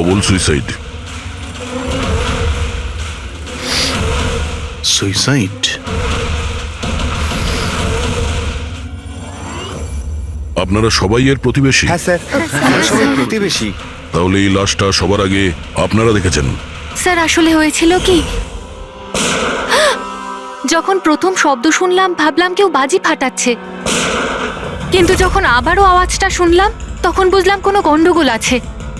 Double suicide. Suicide? আপনারা সবাই এর প্রতিবেশী? হ্যাঁ স্যার, আমরা সবাই প্রতিবেশী। তাহলে এই লাশটা সবার আগে আপনারা দেখেছেন? স্যার আসলে হয়েছিল কি, যখন প্রথম শব্দ শুনলাম ভাবলাম কেউ বাজি ফাটাচ্ছে, কিন্তু যখন আবারও আওয়াজটা শুনলাম তখন বুঝলাম কোনো গন্ডগোল আছে।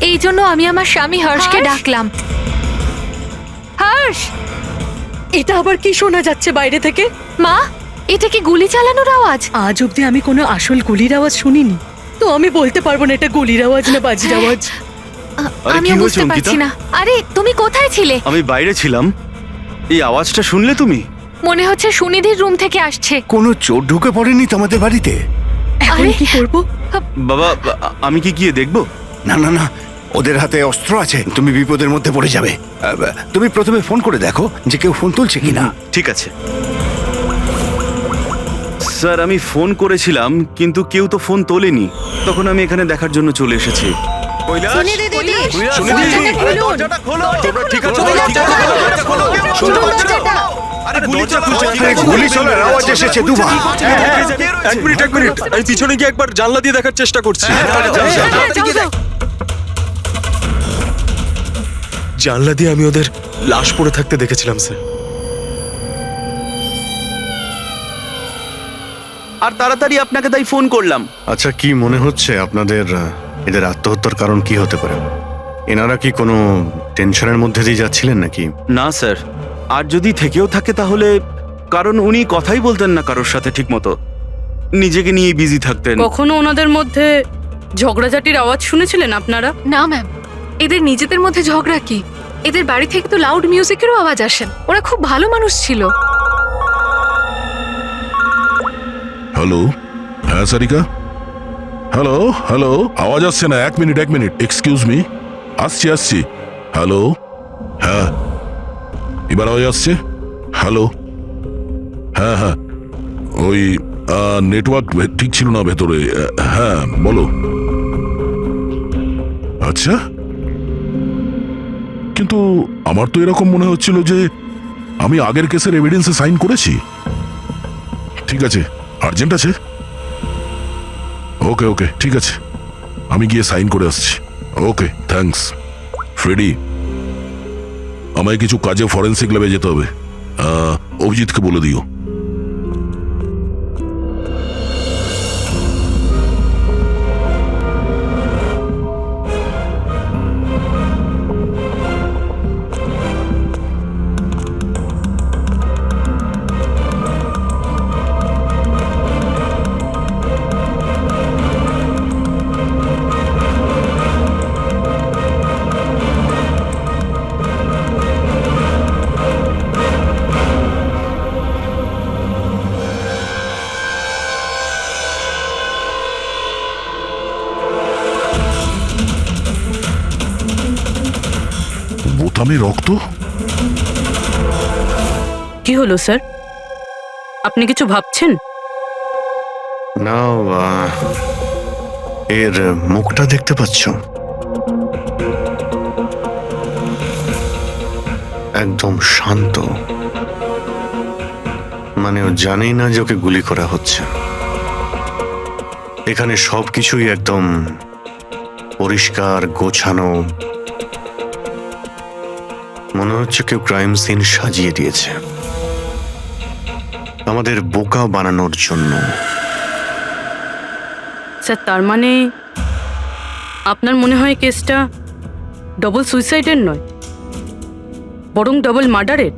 এই জন্য আমি আমার স্বামী হর্ষকে ডাকলাম। হর্ষ, এটা আবার কি শোনা যাচ্ছে বাইরে থেকে? মা, এটা কি গুলি চালানোর আওয়াজ? আজ অব্দি আমি কোনো আসল গুলির আওয়াজ শুনিনি, তো আমি বলতে পারবো না এটা গুলির আওয়াজ না বাজির আওয়াজ। আরে আমি কি হয়েছে বুঝতে পারছি অঙ্কিতা? না। আরে তুমি কোথায় ছিলে? আমি বাইরে ছিলাম। এই আওয়াজটা শুনলে তুমি? মনে হচ্ছে সুনিধির রুম থেকে আসছে। কোনো চোর ঢুকে পড়েনি তো আমাদের বাড়িতে? এখন আরে কি করব? বাবা, আমি কি গিয়ে দেখবো? না না না, ওদের হাতে অস্ত্র আছে, তুমি বিপদের মধ্যে পড়ে যাবে। তুমি প্রথমে ফোন করে দেখো যে কেউ ফোন তুলছে কিনা। ঠিক আছে স্যার, আমি ফোন করেছিলাম কিন্তু কেউ তো ফোন তোলেনি। তখন আমি এখানে দেখার জন্য চলে এসেছি। গুলি চলার আওয়াজ এসেছে দুবার। এক মিনিট আমি পিছনে গিয়ে একবার জানলা দিয়ে দেখার চেষ্টা করছি। জানলা দিয়ে আমি ওদের লাশ পড়ে থাকতে দেখেছিলাম স্যার। আর তাড়াতাড়ি আপনাকে তাই ফোন করলাম। আচ্ছা, কি মনে হচ্ছে আপনাদের এদের আত্মহত্যার কারণ কি হতে পারে? এনারা কি কোনো টেনশনের মধ্যে দিয়ে যাচ্ছিলেন নাকি? না স্যার, আর যদি থেকেও থাকে তাহলে কারণ উনি কথাই বলতেন না কারোর সাথে ঠিক মতো, নিজেকে নিয়ে বিজি থাকতেন। কখনো ওনাদের মধ্যে ঝগড়াঝাটির আওয়াজ শুনেছিলেন আপনারা? না ম্যাম, এদের নিজেদের মধ্যে ঝগড়া কি? এদের বাড়ি থেকে তো লাউড মিউজিকেরও আওয়াজ আসে। ওরা খুব ভালো মানুষ ছিল। হ্যালো, হ্যাঁ সারিকা, হ্যালো হ্যালো, আওয়াজ আসছে না। এক মিনিট এক্সকিউজ মি, আসছি। হ্যালো, হ্যাঁ এবার আওয়াজ আসছে। হ্যালো, হ্যাঁ ওই নেটওয়ার্ক ঠিক ছিল না ভেতরে। হ্যাঁ বলো। আচ্ছা, কিন্তু আমার তো এরকম মনে হচ্ছিল যে আমি আগের কেসের এভিডেন্সে সাইন করেছি। ঠিক আছে, আর্জেন্ট আছে। ওকে ঠিক আছে, আমি গিয়ে সাইন করে আসছি। Okay thanks. ফ্রেডি, আমায় কিছু কাজে ফরেন্সিক ল্যাবে যেতে হবে। অভিজিৎকে বলে দিও। বোতামে রক্ত? কি হলো স্যার, আপনি কিছু ভাবছেন? না, এর মুখটা দেখতে পাচ্ছ? একদম শান্ত, মানে ও জানেই না যে ওকে গুলি করা হচ্ছে। এখানে সবকিছুই একদম পরিষ্কার গোছানো, মনে হচ্ছে কেউ ক্রাইম সিন সাজিয়ে দিয়েছে আমাদের বোকা বানানোর জন্য। স্যার, তার মানে আপনার মনে হয় কেসটা ডবল সুইসাইডের নয়, বরং ডবল মার্ডারের?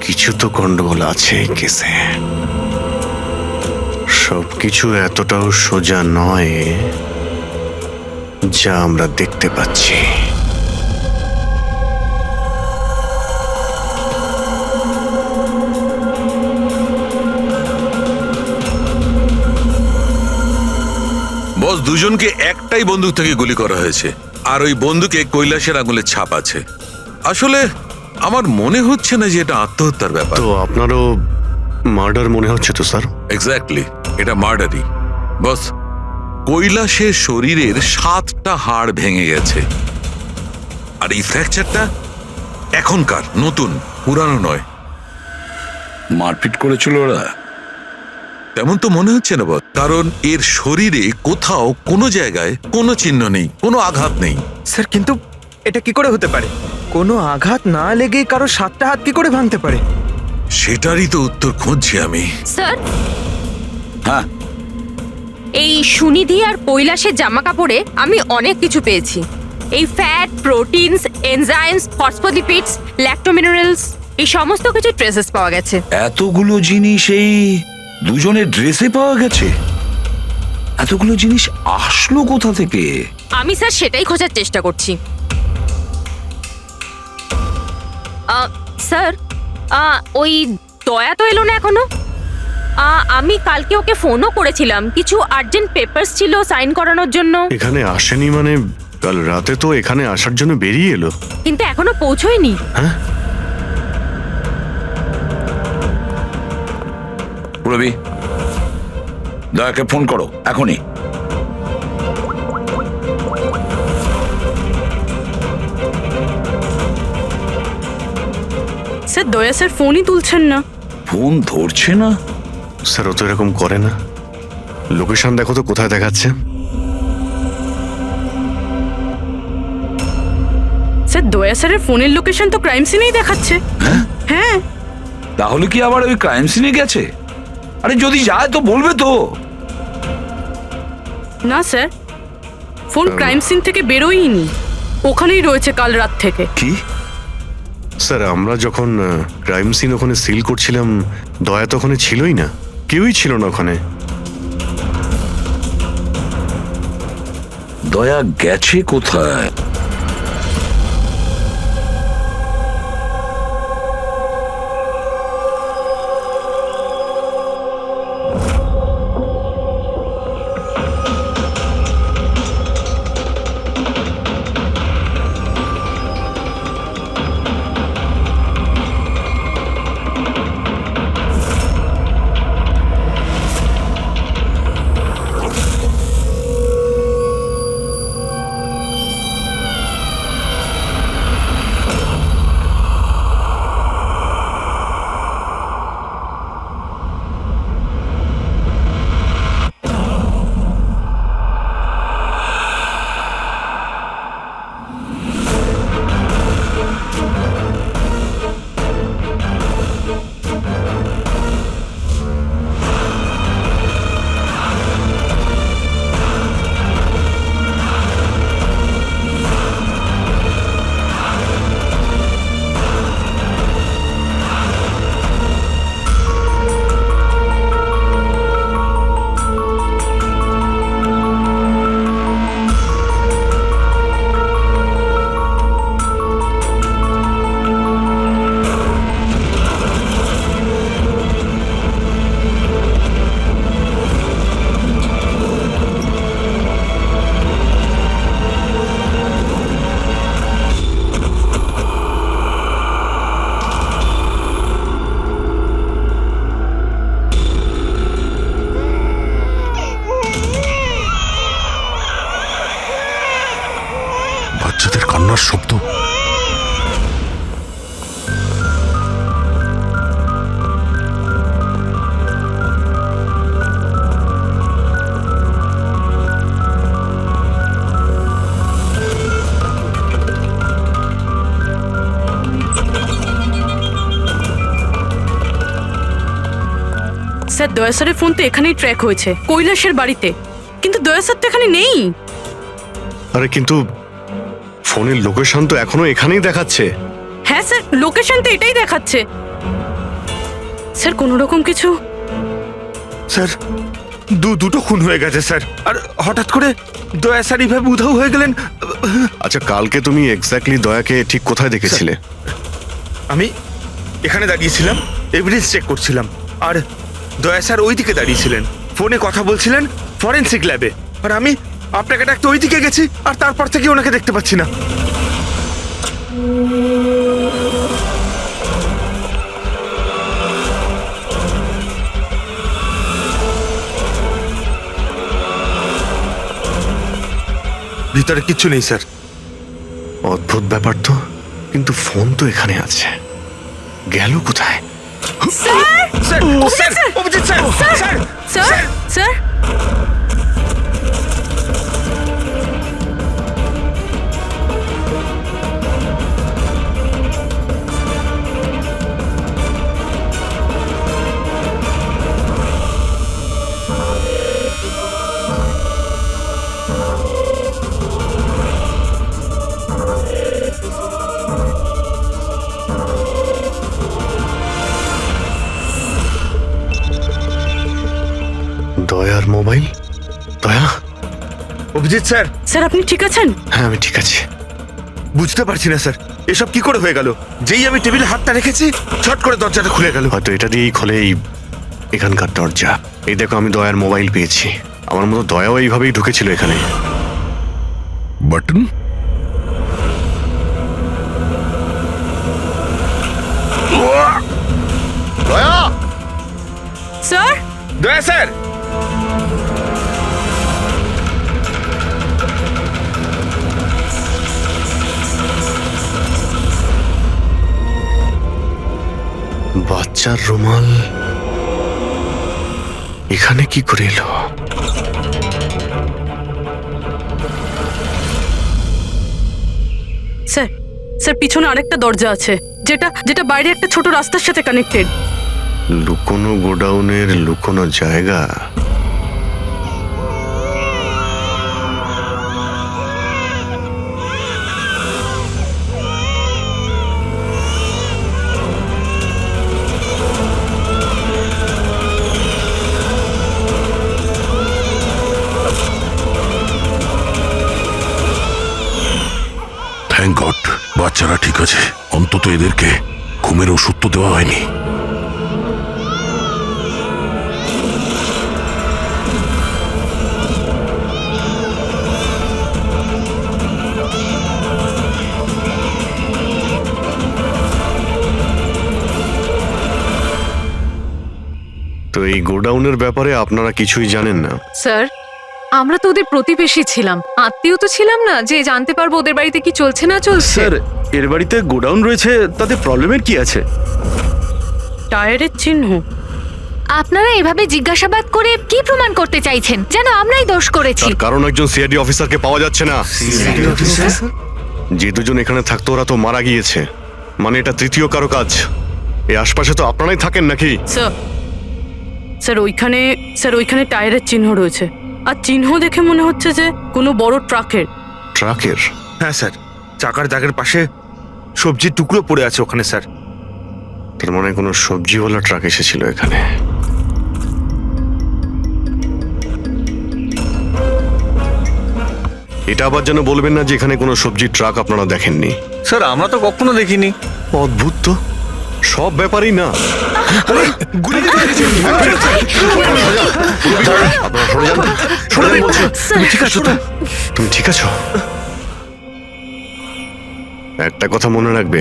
কিছু তো গন্ডগোল আছে এই কেসে। সবকিছু এতটাও সোজা নয় যা আমরা দেখতে পাচ্ছি। বস, দুজনকে একটাই বন্দুক থেকে গুলি করা হয়েছে, আর ওই বন্দুকে কৈলাসের আঙুলের ছাপ আছে। আসলে আমার মনে হচ্ছে না যে এটা আত্মহত্যার ব্যাপার। তো আপনারও মার্ডার মনে হচ্ছে তো স্যার? এক্স্যাক্টলি, এটা মার্ডারই। বস, কৈলাসের শরীরের 7টা হাড় ভেঙে গেছে, আর এই ফ্র্যাকচারটা এখনকার, নতুন, পুরানো নয়। মারপিট করেছিল ওরা? তেমন তো মনে হচ্ছে না বস, কারণ এর শরীরে কোথাও কোনো জায়গায় কোনো চিহ্ন নেই, কোনো আঘাত নেই। স্যার কিন্তু এটা কি করে হতে পারে? কোনো আঘাত না লেগে কারো 7টা হাত কি করে ভাঙতে পারে? সেটারই তো উত্তর খুঁজছি আমি। স্যার, হ্যাঁ, এই সুনিধি আর কৈলাসের জামা কাপড়ে আমি অনেক কিছু পেয়েছি। এই ফ্যাট, প্রোটিনস, এনজাইমস, ফসফোলিপিডস, ল্যাক্টোমিনারেলস, এই সমস্ত কিছু ট্রেসেস পাওয়া গেছে। এতগুলো জিনিস এই দুজনের ড্রেসে পাওয়া গেছে? এতগুলো জিনিস আসলো কোথা থেকে? আমি স্যার সেটাই খোঁজার চেষ্টা করছি। স্যার, ওই দয়া তো এলো না এখনো। আমি কালকে ওকে ফোনও করেছিলাম, কিছু আর্জেন্ট পেপারস ছিল সাইন করানোর জন্য। এখানে আসেনি মানে? কাল রাতে তো এখানে আসার জন্য বেরিয়ে এলো। কিন্তু এখনো পৌঁছয়নি। হ্যাঁ, রবি, দয়াকে ফোন করো এখনই। স্যার, দয়া স্যার ফোনই তুলছেন না। ফোন ধরছে না? স্যার ও তো এরকম করে না। লোকেশন দেখো তো কোথায় দেখাচ্ছে। স্যার, দয়া স্যারের ফোনের লোকেশন তো ক্রাইম সিনেই দেখাচ্ছে। হ্যাঁ। তাহলে কি আবার ওই ক্রাইম সিনে গেছে? আরে যদি যায় তো বলবে তো। না স্যার, ফোন ক্রাইম সিন থেকে বেরোয়নি, ওখানেই রয়েছে কাল রাত থেকে। কি? স্যার আমরা যখন ক্রাইম সিন ওখানে সিল করছিলাম, দয়া তো ওখানে ছিলই না, কেউই ছিল না ওখানে। দয়া গেছে কোথায়? বাচ্চাদের কান্নার শব্দ। স্যার, দয়া স্যারের ফোন তো এখানেই ট্র্যাক হয়েছে, কৈলাসের বাড়িতে, কিন্তু দয়া স্যার তো এখানে নেই। আরে কিন্তু ফোনের লোকেশন তো এখনো এখানেই দেখাচ্ছে। হ্যাঁ স্যার, লোকেশন তো এটাই দেখাচ্ছে। স্যার, কোনো রকম কিছু? স্যার, দুটো খুন হয়ে গেছে স্যার, আর হঠাৎ করে দয়া স্যার এইভাবে উধাও হয়ে গেলেন। আচ্ছা, কালকে তুমি এক্স্যাক্টলি দয়াকে ঠিক কোথায় দেখেছিলে? আমি এখানে দাঁড়িয়েছিলাম, এভিডেন্স চেক করছিলাম, আর দয়া স্যার ওই দিকে দাঁড়িয়েছিলেন, ফোনে কথা বলছিলেন ফরেনসিক ল্যাবে, আর আমি আপনাকে ডাকতে ওই দিকে গেছি, আর তারপর থেকে ওনাকে দেখতে পাচ্ছি না। ভিতরে কিচ্ছু নেই স্যার। অদ্ভুত ব্যাপার তো, কিন্তু ফোন তো এখানে আছে, গেল কোথায়? Sir, sir, Abhijit sir, sir, sir sir দয়ার মোবাইল। দয়া, অভিজিৎ স্যার, স্যার আপনি ঠিক আছেন? হ্যাঁ আমি ঠিক আছি। বুঝতে পারছি না স্যার, এসব কি করে হয়ে গেল? যেই আমি টেবিলে হাতটা রেখেছি ছট করে দরজাটা খুলে গেল। হয়তো এটা দিয়েই খোলে এখানকার দরজা। এই দেখো, আমি দয়ার মোবাইল পেয়েছি। আমার মতো দয়াও এইভাবেই ঢুকেছিল এখানে। বাটন দয়া, স্যার দয়া স্যার, বাচ্চার রুমাল এখানে কি করে এলো? স্যার স্যার পিছনে আরেকটা দরজা আছে, যেটা যেটা বাইরে একটা ছোট রাস্তার সাথে কানেক্টেড। লুকোনো গোডাউনের লুকোনো জায়গা। থ্যাংক গড, বাচ্চারা ঠিক আছে। অন্তত এদেরকে ঘুমের ওষুধ তো দেওয়া হয়নি। তো এই গোডাউনের ব্যাপারে আপনারা কিছুই জানেন না? স্যার, আমরা তো ওদের প্রতিবেশী ছিলাম, আত্মীয় তো ছিলাম না যে জানতে পারবো ওদের বাড়িতে কি চলছে না চলছে। স্যার, এর বাড়িতে গোডাউন রয়েছে, তাতে প্রবলেমের কি আছে? টায়ারের চিহ্ন। আপনারা এভাবে জিজ্ঞাসাবাদ করে কি প্রমাণ করতে চাইছেন? যেন আমরাই দোষ করেছি। তার কারণ একজন সিআইডি অফিসারকে পাওয়া যাচ্ছে না। যে দুজন এখানে থাকতো ওরা তো মারা গিয়েছে, মানে এটা তৃতীয় কারো কাজ। এই আশপাশে তো আপনারাই থাকেন নাকি? স্যার স্যার ওইখানে টায়ারের চিহ্ন রয়েছে, আর চিহ্ন দেখে মনে হচ্ছে যে কোনো বড় ট্রাকের। ট্রাকের? হ্যাঁ স্যার, চাকার দাগের পাশে সবজির টুকরো পড়ে আছে ওখানে স্যার। তার মানে কোনো সবজিওয়ালা ট্রাক এসেছিল এখানে। এটা আবার যেন বলবেন না যে এখানে কোনো সবজির ট্রাক আপনারা দেখেননি। স্যার আমরা তো কখনো দেখিনি। অদ্ভুত তো, সব ব্যাপারই না। আপনারা সরে যান, সরে যান বলছি। তুমি ঠিক আছো তো? তুমি ঠিক আছো? একটা কথা মনে রাখবে,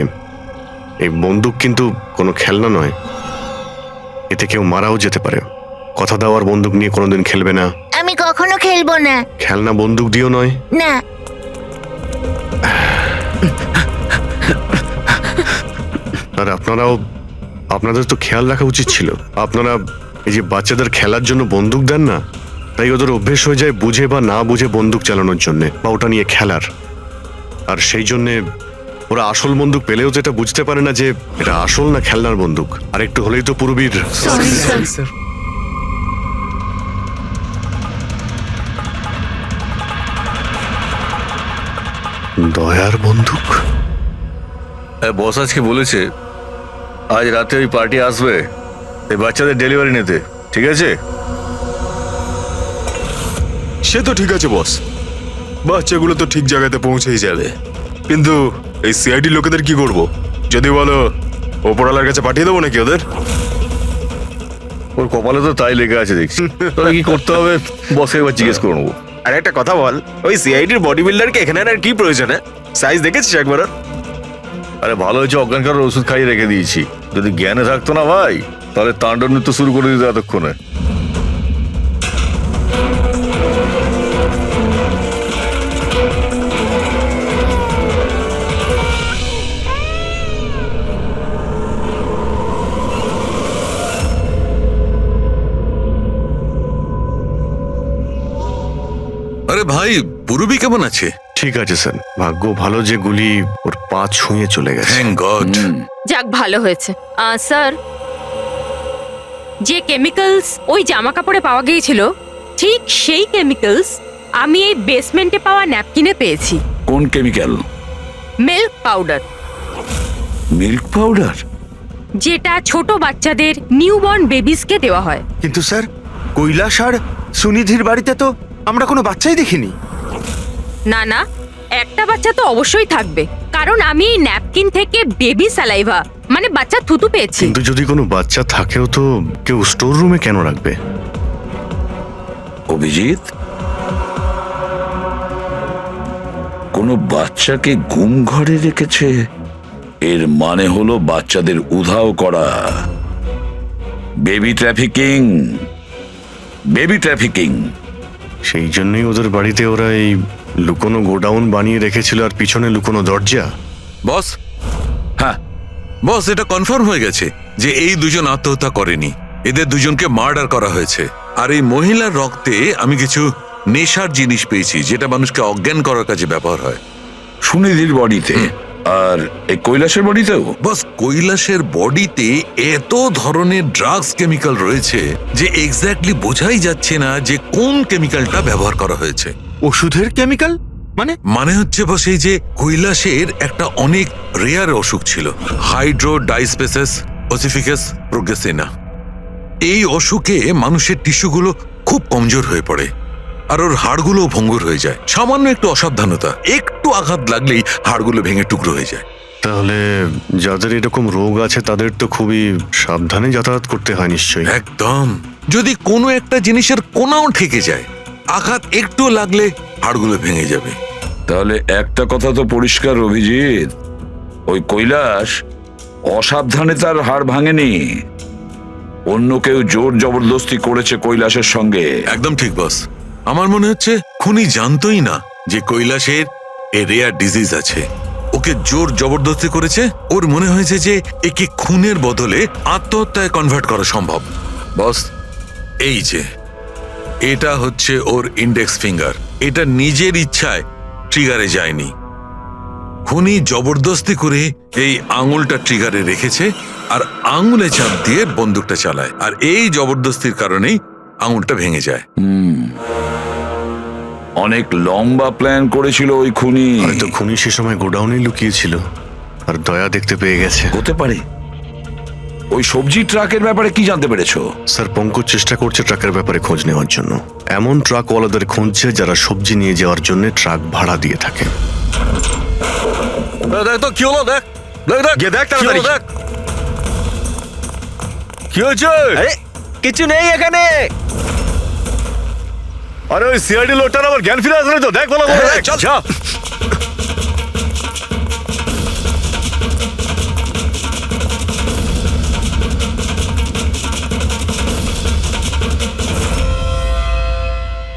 এই বন্দুক কিন্তু কোনো খেলনা নয়, এতে কেউ মারাও যেতে পারে। কথা দেওয়ার বন্দুক নিয়ে কোনোদিন খেলবে না। আমি কখনো খেলবো না। খেলনা বন্দুক দিও নয়। না। আর আপনাদের তো খেয়াল রাখা উচিত ছিল। আপনারা এই যে বাচ্চাদের খেলার জন্য বন্দুক দেন না, তাই ওদের অভ্যেস হয়ে যায় বুঝে বা না বুঝে বন্দুক চালানোর জন্য বা ওটা নিয়ে খেলার। আর সেই জন্যে ওরা আসল বন্দুক পেলেও তো এটা বুঝতে পারে না যে এটা আসল না খেলনার বন্দুক। আর একটু হলেই তো পুরবীর। দয়ার বন্দুক? বস আজকে বলেছে আজ রাতে ওই পার্টি আসবে এই বাচ্চাদের ডেলিভারি নিতে, ঠিক আছে? সে তো ঠিক আছে বস, বাচ্চাগুলো তো ঠিক জায়গাতে পৌঁছেই যাবে। কিন্তু এই সিআইডি লোকেদের কি করব? যদি বলো ওপরওয়ালার কাছে পাঠিয়ে দেবো নাকি ওদের? ওর কপালে তো তাই লেগে আছে দেখছি। তবে কি করতে হবে বসকে একবার জিজ্ঞেস করে নেবো। আর একটা কথা বল, ওই সিআইডির বডি বিল্ডারকে এখানে আর কি প্রয়োজন? সাইজ দেখেছিস একবার? আরে ভালো হয়েছে অজ্ঞান করার ওষুধ খাইয়ে রেখে দিয়েছি। যদি জ্ঞানে থাকতো না ভাই, তাহলে তাণ্ডব নৃত্য শুরু করে দিত এতক্ষণে। আরে ভাই, পুরবি কেমন আছে? ঠিক আছে স্যার, ভাগ্য ভালো যে গুলি ওর পা ছুঁয়ে চলে গেছে। Thank god. যাক, ভালো হয়েছে। স্যার, যে কেমিক্যালস ওই জামা কাপড়ে পাওয়া গিয়েছিল, ঠিক সেই কেমিক্যালস আমি এই বেসমেন্টে পাওয়া ন্যাপকিনে পেয়েছি। কোন chemical? Milk powder, milk powder? যেটা ছোট বাচ্চাদের নিউবর্ন বেবিসকে দেওয়া হয়। কিন্তু স্যার, কৈলাস আর সুনিধির বাড়িতে তো আমরা কোনো বাচ্চাই দেখিনি। না না, একটা বাচ্চা তো অবশ্যই থাকবে, কারণ আমি এই ন্যাপকিন থেকে বেবি স্যালাইভা মানে বাচ্চা থুতু পেয়েছি। কিন্তু যদি কোনো বাচ্চা থাকেও তো কেউ স্টোর রুমে কেন রাখবে? অভিজিৎ, কোনো বাচ্চাকে গুম ঘরে রেখেছে, এর মানে হলো বাচ্চাদের উধাও করা। Baby trafficking, baby trafficking. সেই জন্যই ওদের বাড়িতে ওরা এই লুকোনো গোডাউন বানিয়ে রেখেছিল আর পিছনে লুকোনো দরজা। বস, হ্যাঁ, বস, এটা কনফার্ম হয়ে গেছে যে এই দুজন আত্মহত্যা করেনি, এদের দুজনকে মার্ডার করা হয়েছে। আর এই মহিলার রক্তে আমি কিছু নেশার জিনিস পেয়েছি, যেটা মানুষকে অজ্ঞান করার কাজে ব্যবহার হয়। সুনিধির বডিতে আর এই কৈলাসের বডিতেও? বস, কৈলাসের বডিতে এত ধরনের ড্রাগস কেমিক্যাল রয়েছে যে এক্স্যাক্টলি বোঝাই যাচ্ছে না যে কোন কেমিক্যালটা ব্যবহার করা হয়েছে। ওষুধের কেমিক্যাল মানে হচ্ছে বস, এই যে কৈলাসের একটা অনেক রেয়ার অসুখ ছিল, হাইড্রো ডাইস্পেসিস ওসিফিকাস প্রোগ্রেসিনা। এই অসুখে মানুষের টিস্যুগুলো খুব কমজোর হয়ে পড়ে আর ওর হাড়গুলো ভঙ্গুর হয়ে যায়। সামান্য একটু অসাবধানতা, একটু আঘাত লাগলেই হাড়গুলো ভেঙে টুকরো হয়ে যায়। তাহলে যাদের এরকম রোগ আছে তাদের তো খুবই সাবধানে যাতায়াত করতে হয় নিশ্চয়ই। একদম। যদি কোনো একটা জিনিসের কোনাও ঠেকে যায়, আঘাত একটু লাগলে হাড়গুলো ভেঙে যাবে। তাহলে একটা কথা তো পরিষ্কার অভিজিৎ, ওই কৈলাস অসাবধানে তার হাড় ভাঙেনি, অন্য কেউ জোর জবরদস্তি করেছে কৈলাসের সঙ্গে। একদম ঠিক বস, আমার মনে হচ্ছে খুনি জানতোই না যে কৈলাসের এ রেয়ার ডিজিজ আছে। ওকে জোর জবরদস্তি করেছে, ওর মনে হয়েছে যে একে খুনের বদলে আত্মহত্যায় কনভার্ট করা সম্ভব। বস, এই যে এটা হচ্ছে ওর ইন্ডেক্স ফিঙ্গার, এটা নিজের ইচ্ছায় ট্রিগারে যায়নি। খুনি জবরদস্তি করে এই আঙুলটা ট্রিগারে রেখেছে আর আঙুলে চাপ দিয়ে বন্দুকটা চালায়, আর এই জবরদস্তির কারণেই আঙুলটা ভেঙে যায়। অনেক লম্বা প্ল্যান করেছিল ওই খুনি। হয়তো খুনি সে সময় গোডাউনে লুকিয়েছিল আর দয়া দেখতে পেয়ে গেছে। হতে পারে। ওই সবজি ট্রাকের ব্যাপারে কি জানতে পেরেছো? স্যার, পঙ্কজ চেষ্টা করছে ট্রাকের ব্যাপারে খোঁজ নেওয়ার জন্য। এমন ট্রাকওয়ালাদের খুঁজছে যারা সবজি নিয়ে যাওয়ার জন্য ট্রাক ভাড়া দিয়ে থাকে। দেখ তো কি হলো, দেখ দেখ দেখ গিয়ে দেখ তাড়াতাড়ি। দেখ কি হয়েছে? কিছু নেই এখানে। আরে ওই সিআইডি লোকটার আবার জ্ঞান ফিরে আসলে তো, দেখ ভালো করে, দেখ যা।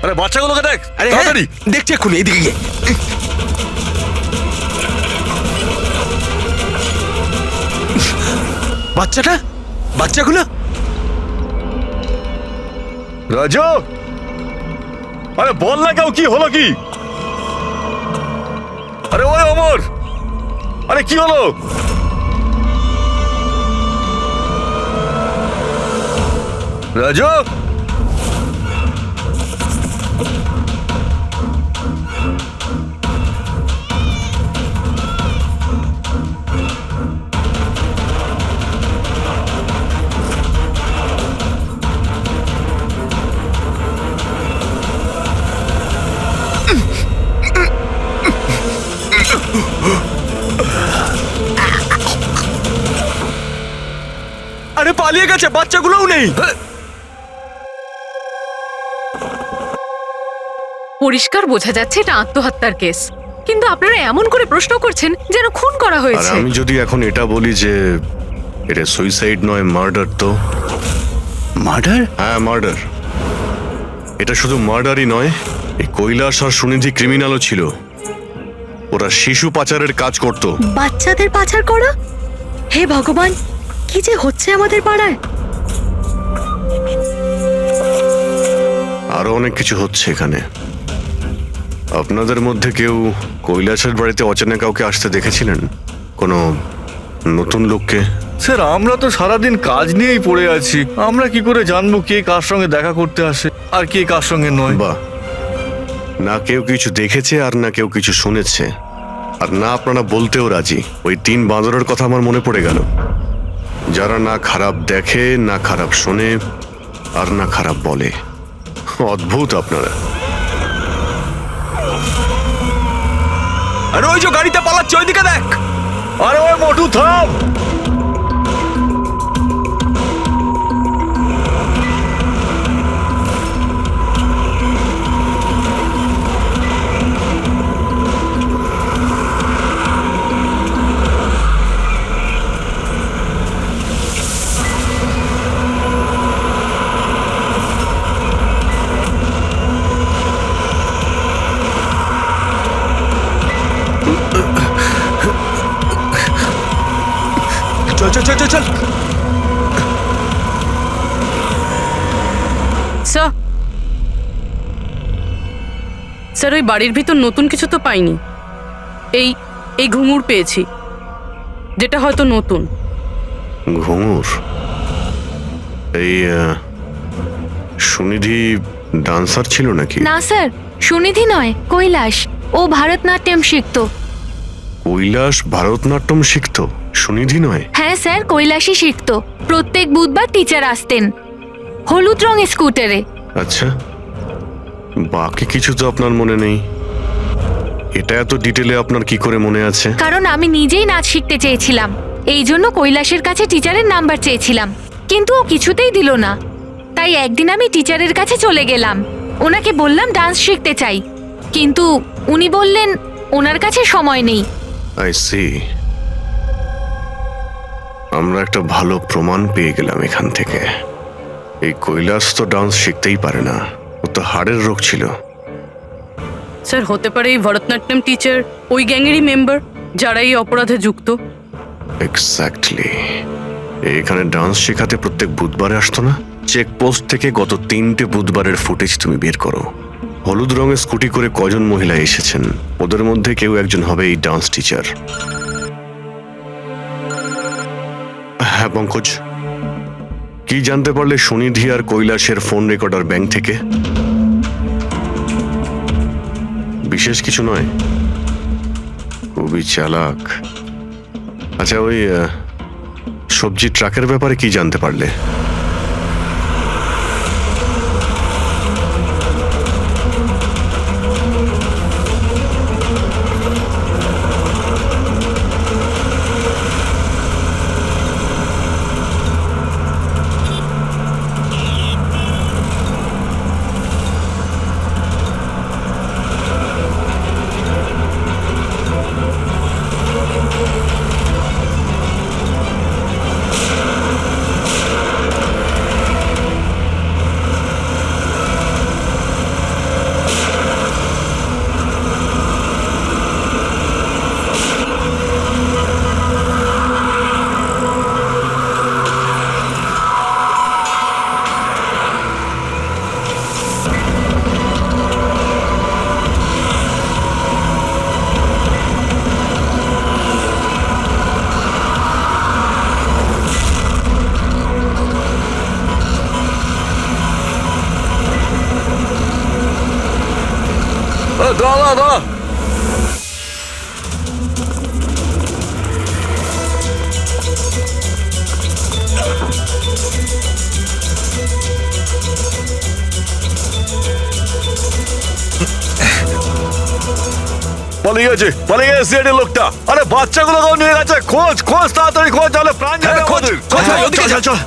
আরে বাচ্চাগুলোকে দেখ তাড়াতাড়ি। দেখছি এক্ষুনি, এইদিকে গিয়ে। বাচ্চাগুলো রাজু, আরে বল না কেউ, কি হলো কি? আরে ওই অমর, আরে কি হলো? রাজু, আরে পালিয়ে গেছে, বাচ্চাগুলোও নেই। পরিষ্কার বোঝা যাচ্ছে এটা আত্মহত্যার কেস, কিন্তু আপনারা এমন করে প্রশ্ন করছেন যেন খুন করা আর হয়েছে। আমি যদি এখন এটা বলি যে এটা সুইসাইড নয় মার্ডার, তো? মার্ডার? হ্যাঁ, মার্ডার। এটা শুধু মার্ডারই নয়, এই কৈলাস আর সুনিধি ক্রিমিনালও ছিল। ওরা শিশু পাচারের কাজ করত। বাচ্চাদের পাচার করা? হে ভগবান, কি যে হচ্ছে আমাদের পাড়ায়। আরো অনেক কিছু হচ্ছে এখানে। আপনাদের মধ্যে কেউ কৈলাসের বাড়িতে অচেনা কাউকে আসতে দেখেছিলেন? কোনো নতুন লোককে? স্যার আমরা তো সারাদিন কাজ নিয়েই পড়ে আছি, আমরা কি করে জানবো কে কার সঙ্গে দেখা করতে আসে আর কে কার সঙ্গে নয়। বাহ, না কেউ কিছু দেখেছে আর না কেউ কিছু শুনেছে, আর না আপনারা বলতেও রাজি। ওই 3 বাঁদরের কথা আমার মনে পড়ে গেল, যারা না খারাপ দেখে, না খারাপ শোনে, আর না খারাপ বলে। অদ্ভুত আপনারা। আরে ওই যে গাড়িতে পালাচ্ছে, ওইদিকে দেখ। আরে ওই মোটু থাম। চল চল চল চল চল। স্যার, স্যার ওই বাড়ির ভিতর নতুন কিছু তো পাইনি। এই এই ঘুঙুর পেয়েছি, যেটা হয়তো নতুন। ঘুঙুর? এই সুনিধি ডান্সার ছিল নাকি? না স্যার, সুনিধি নয়, কৈলাস। ও ভারতনাট্যম শিখতো। কৈলাস ভারতনাট্যম শিখতো, সুনিধি নয়? হ্যাঁ স্যার, কৈলাসই শিখতো। প্রত্যেক বুধবার টিচার আসতেন হলুদ রঙের স্কুটারে। আচ্ছা, বাকি কিছু তো আপনার মনে নেই। এটা এত ডিটেলে আপনার কি করে মনে আছে? কারণ আমি নিজেই নাচ শিখতে চেয়েছিলাম, এই জন্য কৈলাসের কাছে টিচারের নাম্বার চেয়েছিলাম, কিন্তু ও কিছুতেই দিল না। তাই একদিন আমি টিচারের কাছে চলে গেলাম, ওনাকে বললাম ডান্স শিখতে চাই, কিন্তু উনি বললেন ওনার কাছে সময় নেই। I see. আমরা একটা ভালো প্রমাণ পেয়ে গেলাম এখান থেকে। এই কৈলাস তো ডান্স শিখতেই পারে না, ও তো হাড়ের রোগ ছিল। স্যার হতে পারে এই ভরতনাট্যম টিচার ওই গ্যাংয়েরই মেম্বার যারা এই অপরাধে যুক্ত। এক্স্যাক্টলি। এখানে ডান্স শেখাতে প্রত্যেক বুধবারে আসতো না? চেকপোস্ট থেকে গত 3টে বুধবারের ফুটেজ তুমি বের করো। হলুদ রঙের স্কুটি করে কজন মহিলা এসেছেন, ওদের মধ্যে কেউ একজন হবে এই ডান্স টিচার। হ্যাঁ পঙ্কজ, কি জানতে পারলে সুনিধি আর কৈলাসের ফোন রেকর্ডার ব্যাংক থেকে? বিশেষ কিছু নয়, খুবই চালাক। আচ্ছা, ওই সবজি ট্রাকের ব্যাপারে কি জানতে পারলে? দাঁড়া দাঁড়া। পালিয়ে গেছে, পালিয়ে গেছে সিআইডি লোকটা। আরে বাচ্চাগুলোকেও নিয়ে গেছে। খোঁজ খোঁজ, তাড়াতাড়ি খোঁজ, তাহলে প্রাণ যাবে আমাদের। চল চল চল।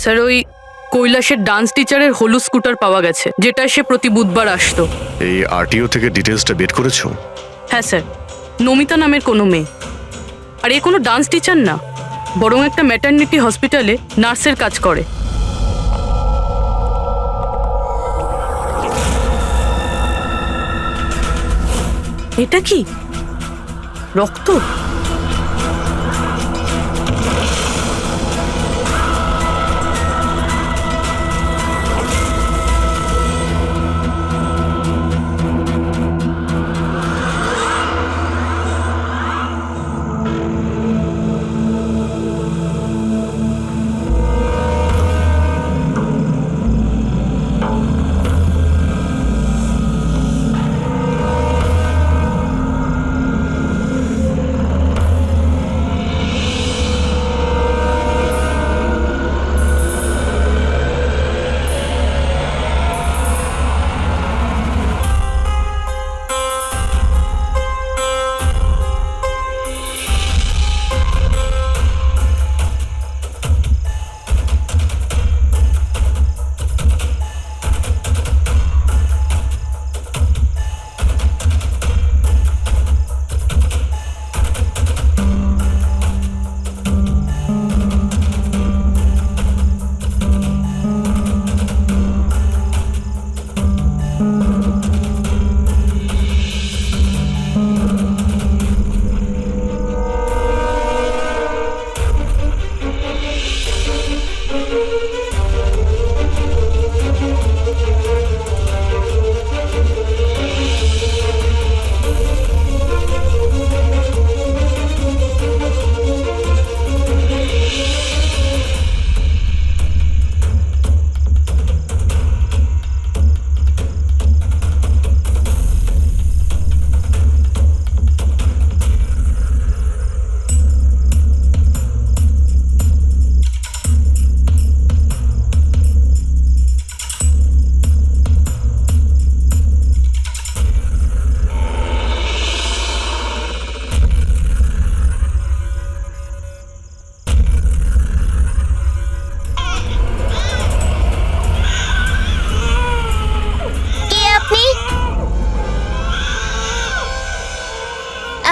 স্যার ওই কৈলাসের ডান্স টিচারের হলুদ স্কুটার পাওয়া গেছে, যেটা সে প্রতি বুধবার আসতো। এই আরটিও থেকে ডিটেলসটা বের করেছো? হ্যাঁ স্যার, নমিতা নামের কোনো মেয়ে। আর এ কোনো ডান্স টিচার না, বরং একটা ম্যাটারনিটি হসপিটালে নার্সের কাজ করে। এটা কি? রক্ত?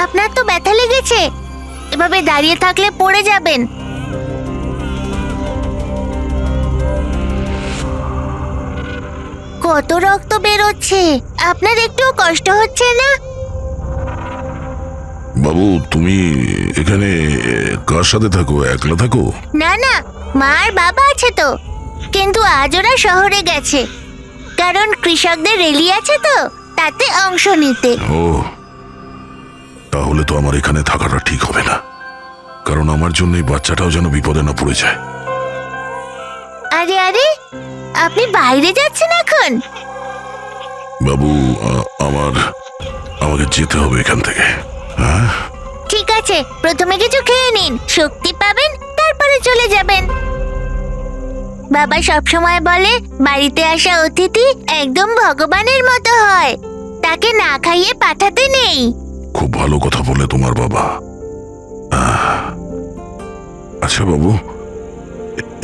আপনার তো ব্যথা লেগেছে, এভাবে দাঁড়িয়ে থাকলে পড়ে যাবেন। কত রক্ত বেরোচ্ছে, আপনার একটুও কষ্ট হচ্ছে না? বাবু তুমি এখানে কার সাথে থাকো, একলা থাকো? না না, মা আর বাবা আছে তো, কিন্তু আজ ওরা শহরে গেছে, কারণ কৃষকদের র্যালি আছে তো, তাতে অংশ নিতে। ও, তাহলে তো আমার এখানে থাকাটা ঠিক হবে না, কারণ আমার জন্য এই বাচ্চাটাও যেন বিপদে না পড়ে যায়। আরে আরে, আপনি বাইরে যাচ্ছেন এখন? বাবু আমাকে যেতে হবে এখান থেকে। হ্যাঁ ঠিক আছে, প্রথমে কিছু খেয়ে নিন, শক্তি পাবেন, তারপরে চলে যাবেন। বাবা সবসময় বলে বাড়িতে আসা অতিথি একদম ভগবানের মতো হয়, তাকে না খাইয়ে পাঠাতে নেই। খুব ভালো কথা বলে তোমার বাবা। আচ্ছা বাবু,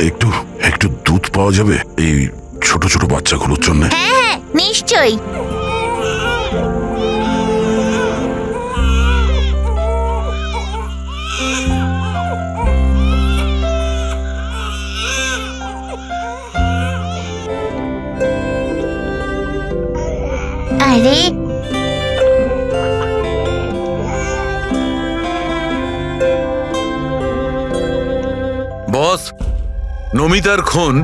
একটু একটু দুধ পাওয়া যাবে এই ছোট ছোট বাচ্চাগুলোর জন্য? হ্যাঁ হ্যাঁ, নিশ্চয়ই। আরে বস, নমিতার খুন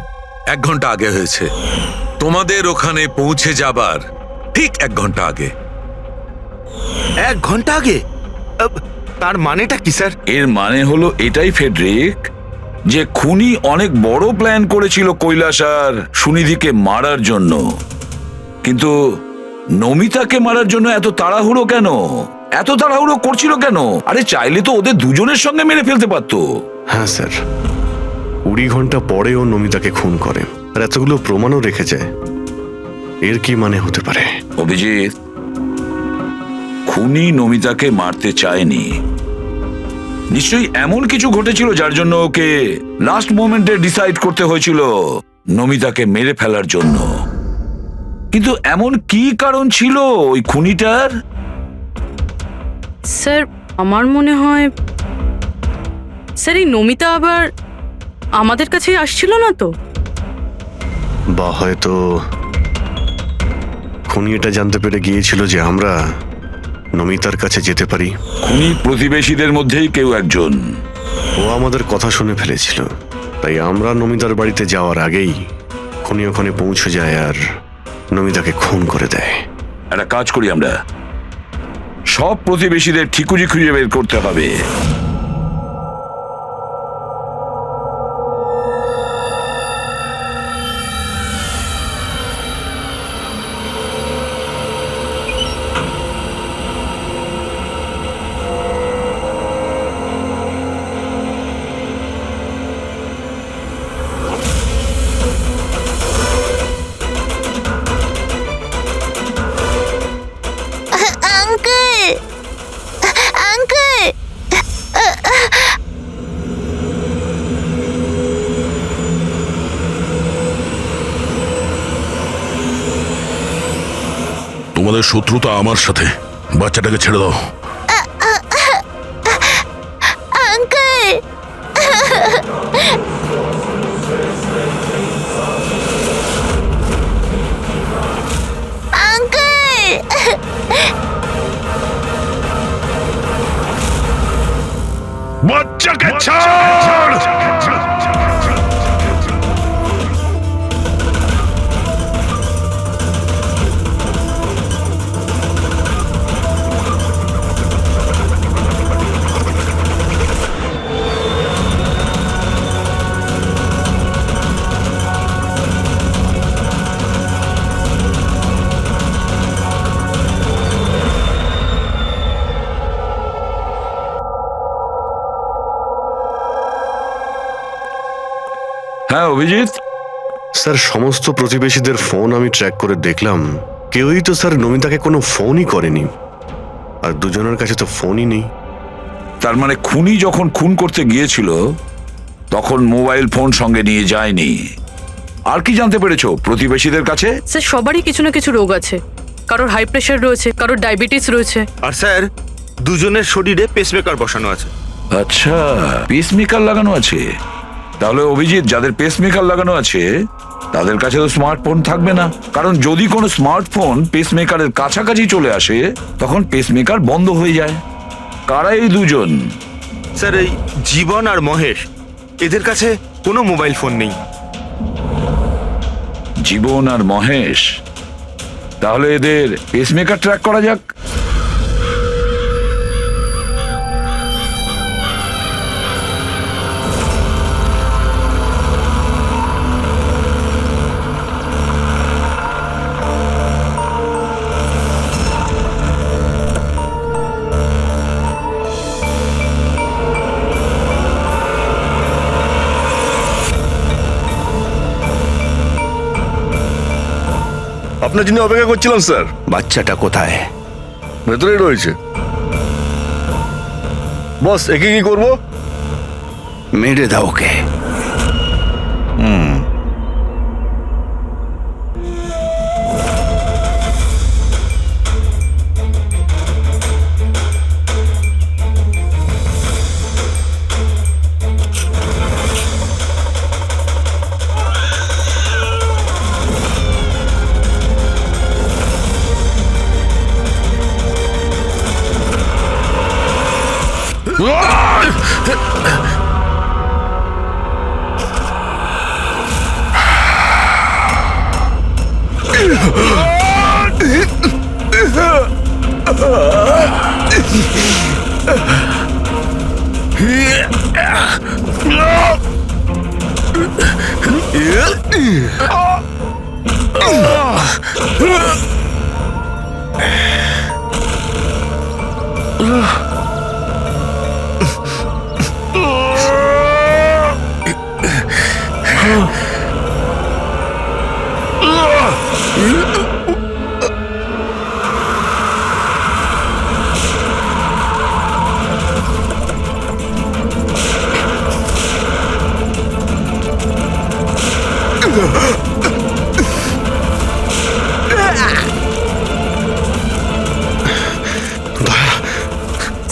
1 ঘন্টা আগে হয়েছে, তোমাদের ওখানে পৌঁছে যাবার ঠিক 1 ঘন্টা আগে। 1 ঘন্টা আগে? তার মানেটা কি স্যার? এর মানে হলো এটাই ফেডরিক, যে খুনি অনেক বড় প্ল্যান করেছিল কৈলাস আর সুনিধিকে মারার জন্য, কিন্তু নমিতাকে মারার জন্য এত তাড়াহুড়ো কেন? এত তাড়াহুড়ো করছিল কেন? আরে চাইলে তো ওদের দুজনের সঙ্গে মেরে ফেলতে পারতো। হ্যাঁ স্যার, 20 ঘন্টা পরে ও নমিতাকে খুন করে, আর এতগুলো প্রমাণও রেখে যায়। এর কি মানে হতে পারে? অভিজিৎ, খুনি নমিতাকে মারতে চায়নি, নিশ্চয়ই এমন কিছু ঘটেছিল যার জন্য ওকে লাস্ট মোমেন্টে ডিসাইড করতে হয়েছিল নমিতাকে মেরে ফেলার জন্য। কিন্তু এমন কি কারণ ছিল ওই খুনিটার? স্যার আমার মনে হয় স্যার এই নমিতা আবার আমাদের কাছেই আসছিল না তো? বা হয়তো খুনি এটা জানতে পেরে গিয়েছিল যে আমরা নমিতার কাছে যেতে পারি। খুনি প্রতিবেশীদের মধ্যেই কেউ একজন। ও আমাদের কথা শুনে ফেলেছিল, তাই আমরা নমিতার বাড়িতে যাওয়ার আগেই খুনি ওখানে পৌঁছে যায় আর নমিতাকে খুন করে দেয়। একটা কাজ করি আমরা, সব প্রতিবেশীদের ঠিকুজি খুঁজে বের করতে হবে। আঙ্কেল, আঙ্কেল, তোমাদের শত্রুতা আমার সাথে, বাচ্চাটাকে ছেড়ে দাও। আঙ্কেল, আঙ্কেল, বাচ্চাকে ছাড়! হ্যাঁ অভিজিৎ, স্যার, সমস্ত প্রতিবেশীদের ফোন আমি ট্র্যাক করে দেখলাম, কেউই তো স্যার নমিতাকে কোনো ফোনই করেনি, আর দুজনের কাছে তো ফোনই নেই। তার মানে খুনি যখন খুন করতে গিয়েছিল তখন মোবাইল ফোন সঙ্গে নিয়ে যায়নি। আর কি জানতে পেরেছো প্রতিবেশীদের কাছে? স্যার, সবারই কিছু না কিছু রোগ আছে। কারোর হাই প্রেশার রয়েছে, কারোর ডায়াবেটিস রয়েছে। আর স্যার, দুজনের শরীরে পেসমেকার বসানো আছে। আচ্ছা, পেসমেকার লাগানো আছে। তাহলে অভিজিৎ, যাদের পেসমেকার লাগানো আছে তাদের কাছে তো স্মার্টফোন থাকবে না, কারণ যদি কোনো স্মার্টফোন পেসমেকারের কাছাকাছি চলে আসে তখন পেসমেকার বন্ধ হয়ে যায়। কারা এই দুজন? স্যার, এই জীবন আর মহেশ, এদের কাছে কোনো মোবাইল ফোন নেই। জীবন আর মহেশ? তাহলে এদের পেসমেকার ট্র্যাক করা যাক। আপনার জন্য অপেক্ষা করছিলাম স্যার। বাচ্চাটা কোথায়? ভেতরেই রয়েছে। বস, একে কি করবো? মেরে দাও ওকে।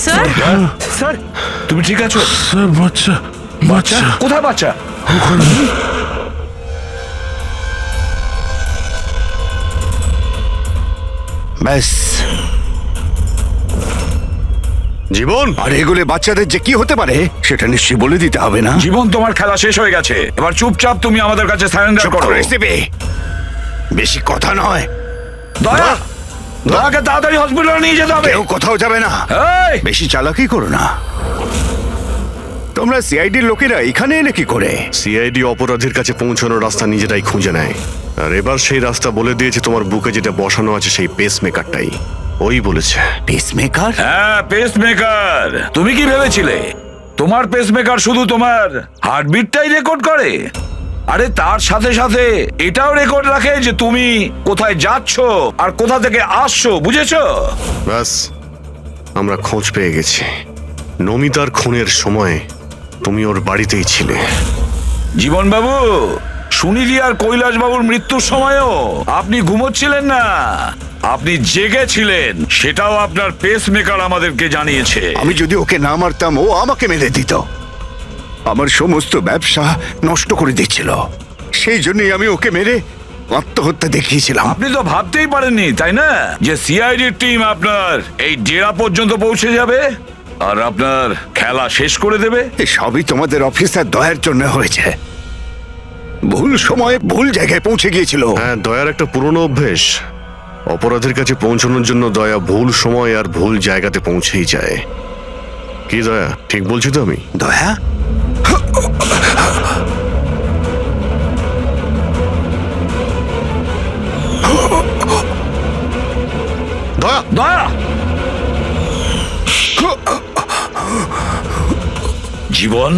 স্যার, স্যার, তুমি ঠিক আছো? স্যার, বাচ্চা, বাচ্চা কোথায় বাচ্চা? ব্যাস, জীবন, আর এগুলো বাচ্চাদের যে কি হতে পারে সেটা নিশ্চয়ই বলে দিতে হবে না? জীবন, তোমার খেলা শেষ হয়ে গেছে, এবার চুপচাপ তুমি আমাদের কাছে সারেন্ডার চুপ করো। করে এসবে। বেশি কথা নয়। দয়া, দয়াকে তাড়াতাড়ি হসপিটালে নিয়ে যেতে হবে। কেউ কোথাও যাবে না। এই, বেশি চালাকি করো না। তোমরা সিআইডির লোকেরা এখানে এলে কি করে? সিআইডি অপরাধীর কাছে পৌঁছানোর রাস্তা নিজেরাই খুঁজে নেয়, আর এবার সেই রাস্তা বলে দিয়েছে তোমার বুকে যেটা বসানো আছে সেই পেস মেকারটাই। ওই বলেছে। পেসমেকার? হ্যাঁ, পেসমেকার। তুমি কি ভেবেছিলে তোমার পেসমেকার শুধু তোমার হার্টবিটটাই রেকর্ড করে? আরে তার সাথে সাথে এটাও রেকর্ড রাখে যে তুমি কোথায় যাচ্ছ আর কোথা থেকে আসছো, বুঝেছো? ব্যাস, আমরা খোঁজ পেয়ে গেছি। নমিতার খুনের সময় তুমি ওর বাড়িতেই ছিলে। জীবন বাবু, সুনীতি আর কৈলাস বাবুর মৃত্যুর সময়ও আপনি ঘুমোচ্ছিলেন না, আপনি জেগেছিলেন। সেটাও আপনার পেসমেকার আমাদেরকে জানিয়েছে। আমি যদি ওকে না মারতাম ও আমাকে মেরে দিত। আমার সমস্ত ব্যবসা নষ্ট করে দিচ্ছিল, সেই জন্যই আমি ওকে মেরে আত্মহত্যা দেখিয়েছিলাম। আপনি তো ভাবতেই পারেননি, তাই না, যে সিআইডির টিম আপনার এই ডেরা পর্যন্ত পৌঁছে যাবে আর আপনার খেলা শেষ করে দেবে। সবই তোমাদের অফিসার দয়ার জন্য হয়েছে। ভুল সময়ে ভুল জায়গায় পৌঁছে গিয়েছিল। হ্যাঁ, দয়ার একটা পুরনো অভ্যেস। অপরাধের কাছে পৌঁছানোর জন্য দয়া ভুল সময় আর ভুল জায়গাতে পৌঁছেই যায়। কি দয়া, ঠিক বলছি তো আমি? দয়া, দয়া, দয়া, জীবন,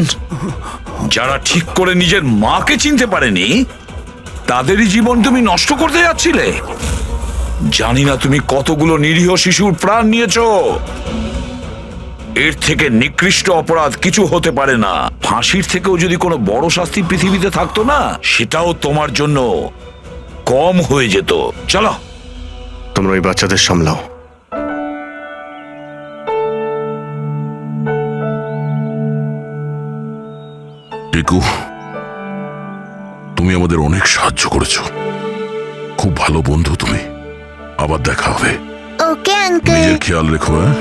যারা ঠিক করে নিজের মাকে চিনতে পারেনি তাদেরই জীবন তুমি নষ্ট করতে যাচ্ছিলে। জানি না তুমি কতগুলো নিরীহ শিশুর প্রাণ নিয়েছো। এর থেকে নিকৃষ্ট অপরাধ কিছু হতে পারে না। ফাঁসির থেকেও যদি কোনো বড় শাস্তি পৃথিবীতে থাকতো না, সেটাও তোমার জন্য কম হয়ে যেত। চলো, তোমরা ওই বাচ্চাদের সামলাও। টিকু, তুমি আমাদের অনেক সাহায্য করেছো। খুব ভালো বন্ধু তুমি। আবার দেখা হবে। Okay uncle. নিজের খেয়াল রেখো। হ্যাঁ,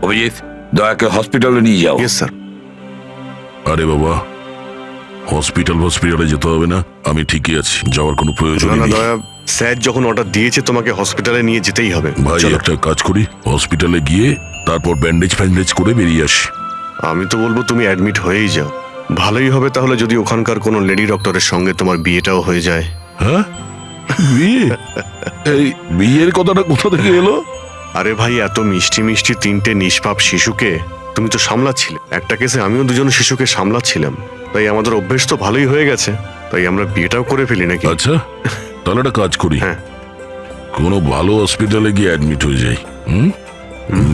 অভিজিৎ, দয়াকে হসপিটালে নিয়ে যাও। Yes sir. আরে বাবা, হসপিটালে যেতে হবে না, আমি ঠিকই আছি, যাওয়ার কোনো প্রয়োজন না না নেই। দয়া, স্যার যখন অর্ডার দিয়েছে তোমাকে হসপিটালে নিয়ে যেতেই হবে। ভাই, চলো। একটা কাজ করি, হসপিটালে গিয়ে তারপর ব্যান্ডেজ করে বেরিয়ে আসি। আমি তো বলবো তুমি অ্যাডমিট হয়েই যাও। ভালোই হবে তাহলে যদি ওখানকার কোনো লেডি ডক্টরের সঙ্গে তোমার বিয়েটাও হয়ে যায়। হ্যাঁ, বিয়ে? এই বিয়ের কথাটা কোথা থেকে এলো? আরে ভাই, এত মিষ্টি মিষ্টি তিনটে নিষ্পাপ শিশুকে তুমি তো সামলাচ্ছিলে। একটা কেসে আমিও দুজন শিশুকে সামলাচ্ছিলাম, তাই আমাদের অভ্যেস তো ভালোই হয়ে গেছে। তাই আমরা বিয়েটাও করে ফেলি নাকি? আচ্ছা, তাহলে একটা কাজ করি, হ্যাঁ, কোনো ভালো হসপিটালে গিয়ে অ্যাডমিট হয়ে যাই।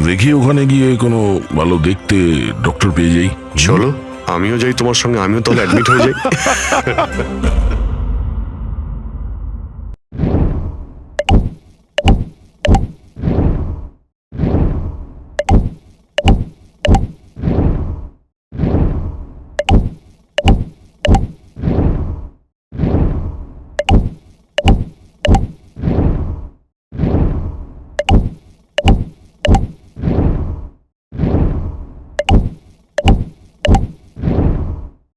দেখি ওখানে গিয়ে কোনো ভালো দেখতে ডক্টর পেয়ে যাই। চলো আমিও যাই তোমার সঙ্গে, আমিও তাহলে অ্যাডমিট হয়ে যাই।